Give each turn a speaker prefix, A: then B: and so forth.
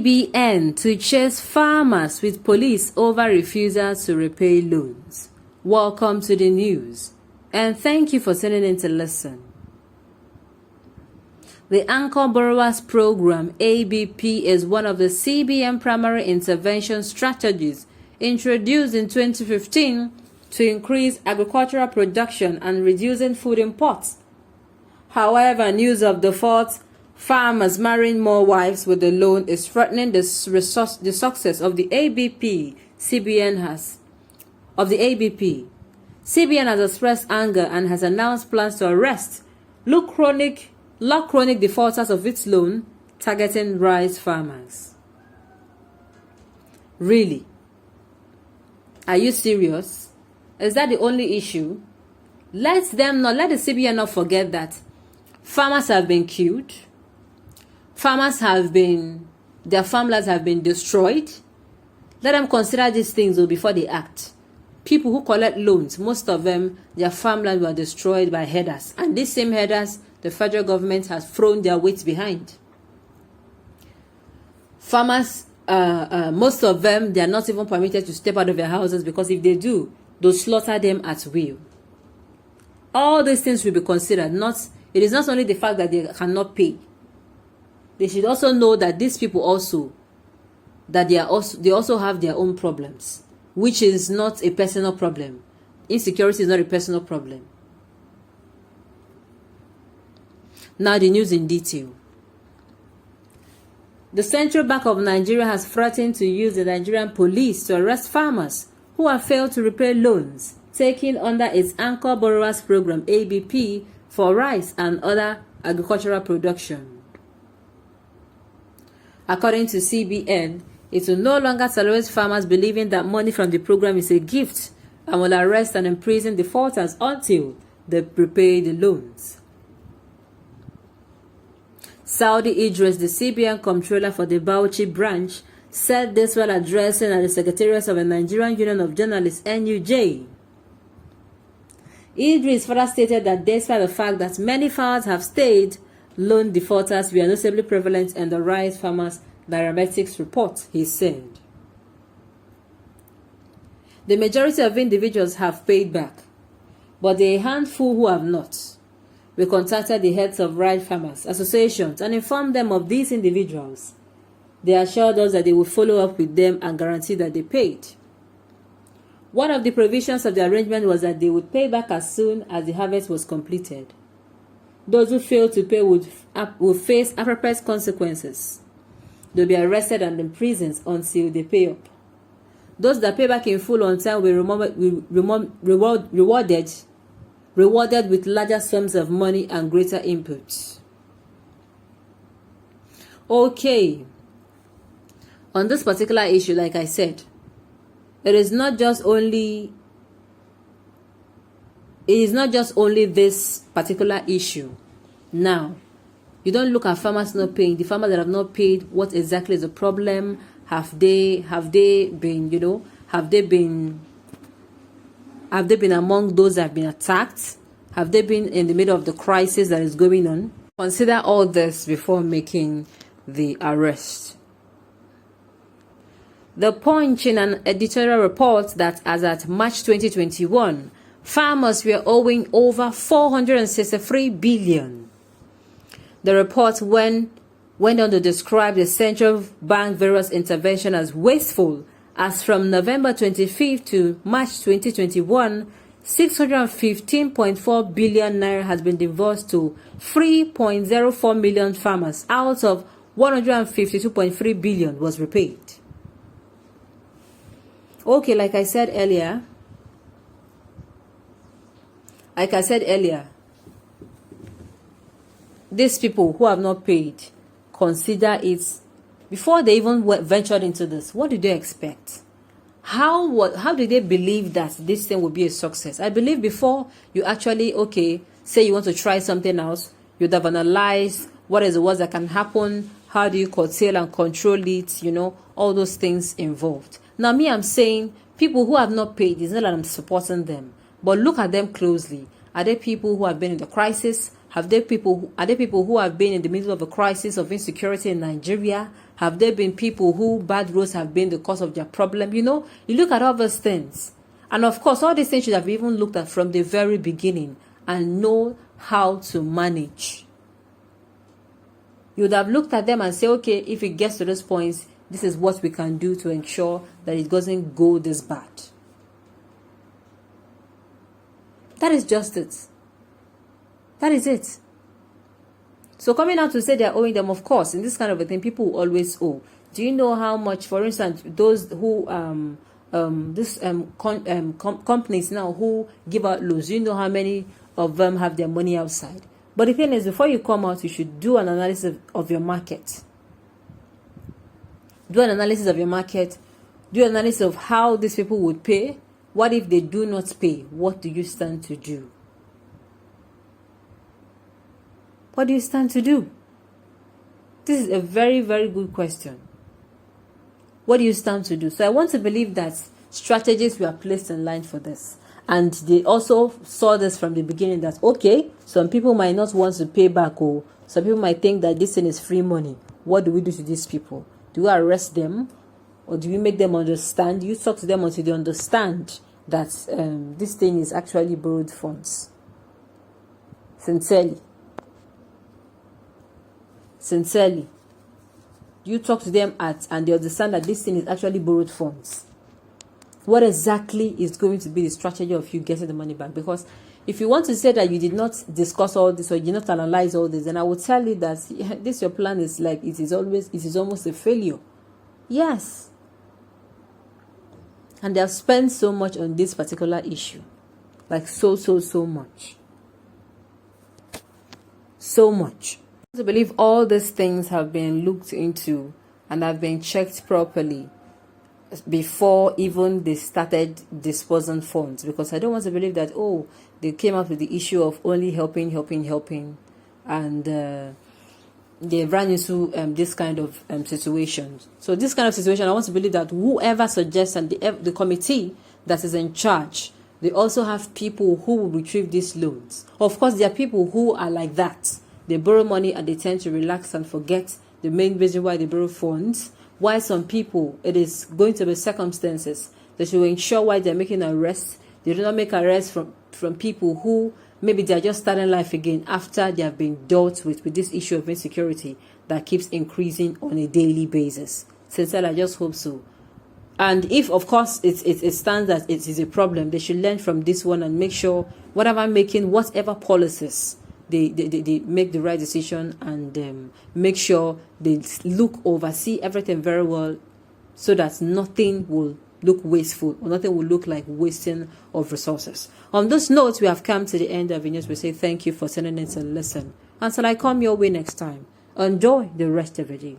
A: CBN to chase farmers with police over refusal to repay loans. Welcome to the news, and thank you for tuning in to listen. The Anchor Borrowers Program (ABP) is one of the CBN primary intervention strategies introduced in 2015 to increase agricultural production and reducing food imports. However, news of default, farmers marrying more wives with the loan is threatening the success of the ABP. CBN has expressed anger and has announced plans to arrest chronic defaulters of its loan, targeting rice farmers. Really? Are you serious? Is that the only issue? Let the CBN not forget that farmers have been killed. Their farmlands have been destroyed. Let them consider these things before they act. People who collect loans, most of them, their farmlands were destroyed by herders. And these same herders, the federal government has thrown their weight behind. Farmers, most of them, they are not even permitted to step out of their houses, because if they do, they'll slaughter them at will. All these things will be considered. It is not only the fact that they cannot pay. They should also know that these people they also have their own problems, which is not a personal problem. Insecurity is not a personal problem. Now the news in detail. The Central Bank of Nigeria has threatened to use the Nigerian police to arrest farmers who have failed to repay loans taken under its Anchor Borrowers Program (ABP) for rice and other agricultural production. According to CBN, it will no longer tolerate farmers believing that money from the program is a gift, and will arrest and imprison defaulters until they repay the loans. Saudi Idris, the CBN comptroller for the Bauchi branch, said this while addressing at the Secretariat of the Nigerian Union of Journalists (NUJ). Idris further stated that despite the fact that many farmers have stayed, loan defaulters were notably prevalent in the rice farmers' nairametrics report, he said. The majority of individuals have paid back, but there are a handful who have not. We contacted the heads of rice farmers associations and informed them of these individuals. They assured us that they would follow up with them and guarantee that they paid. One of the provisions of the arrangement was that they would pay back as soon as the harvest was completed. Those who fail to pay would face appropriate consequences. They'll be arrested and imprisoned until they pay up. Those that pay back in full on time will be rewarded with larger sums of money and greater inputs. Okay. On this particular issue, like I said, it is not just only this particular issue. Now, you don't look at farmers not paying. The farmers that have not paid, what exactly is the problem? Have they been among those that have been attacked? Have they been in the middle of the crisis that is going on? Consider all this before making the arrest. The Punch, in an editorial report that as at March 2021, farmers were owing over 463 billion. The report went on to describe the central bank various intervention as wasteful, as from November 25th to March 2021, 615.4 billion naira has been disbursed to 3.04 million farmers out of 152.3 billion was repaid. Okay, like I said earlier, these people who have not paid, consider it, before they even ventured into this, what did they expect? How did they believe that this thing would be a success? I believe before you actually, say you want to try something else, you'd have analyzed what is the worst that can happen, how do you curtail and control it, all those things involved. Now me, I'm saying people who have not paid, it's not that I'm supporting them, but look at them closely Are they people who have been in the crisis? Are there people who have been in the middle of a crisis of insecurity in Nigeria? Have there been people who bad roads have been the cause of their problem? You know, you look at all those things. And of course, all these things should have even looked at from the very beginning and know how to manage. You would have looked at them and say, okay, if it gets to this point, this is what we can do to ensure that it doesn't go this bad. That is just it. That is it. So coming out to say they're owing them, of course, in this kind of a thing, people will always owe. Do you know how much, for instance, those who companies now who give out loans, do you know how many of them have their money outside? But the thing is, before you come out, you should do an analysis of your market. Do an analysis of your market. Do an analysis of how these people would pay. What if they do not pay? What do you stand to do? What do you stand to do? This is a very, very good question. What do you stand to do? So I want to believe that strategies were placed in line for this. And they also saw this from the beginning that, okay, some people might not want to pay back, or some people might think that this thing is free money. What do we do to these people? Do we arrest them? Or do we make them understand? You talk to them until they understand that this thing is actually borrowed funds. Sincerely. You talk to them and they understand that this thing is actually borrowed funds. What exactly is going to be the strategy of you getting the money back? Because if you want to say that you did not discuss all this or you did not analyze all this, then I will tell you that this your plan is like it is almost a failure. Yes. And they have spent so much on this particular issue. Like so much. So much. To believe all these things have been looked into and have been checked properly before even they started disposing funds, because I don't want to believe that they came up with the issue of only helping and they ran into this kind of situation. So this kind of situation, I want to believe that whoever suggests and the committee that is in charge, they also have people who will retrieve these loans. Of course, there are people who are like that. They borrow money and they tend to relax and forget the main reason why they borrow funds. While some people, it is going to be circumstances that should ensure why they're making arrests. They do not make arrests from people who maybe they're just starting life again after they have been dealt with this issue of insecurity that keeps increasing on a daily basis. Sincerely, I just hope so. And if, of course, it stands that it is a problem, they should learn from this one and make sure whatever policies, they make the right decision and make sure they oversee everything very well so that nothing will look wasteful or nothing will look like wasting of resources. On this note, we have come to the end of the news. We say thank you for tuning in to listen. Until I come your way next time, enjoy the rest of the day.